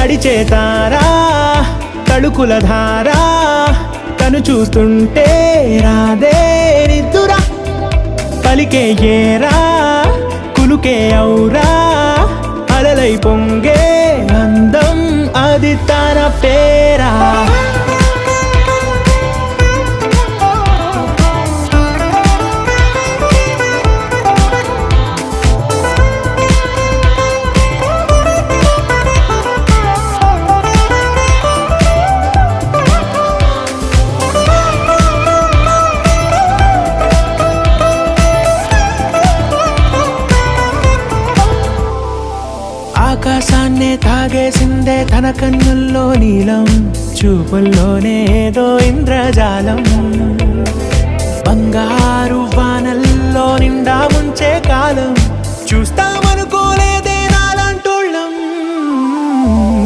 నడిచే తారా తళుకుల ధారా తను చూస్తుంటే రాదే నిద్దురా పలికే ఏరా కులుకే ఔరా అలలై పొంగే అందం అది తన పేరా ఆకాశాన్నే తాగేసిందే తన కన్నుల్లో నీలం చూపుల్లోనే ఏదో ఇంద్రజాలం బంగారు వానల్లో నిండా ముంచే కాలం చూస్తా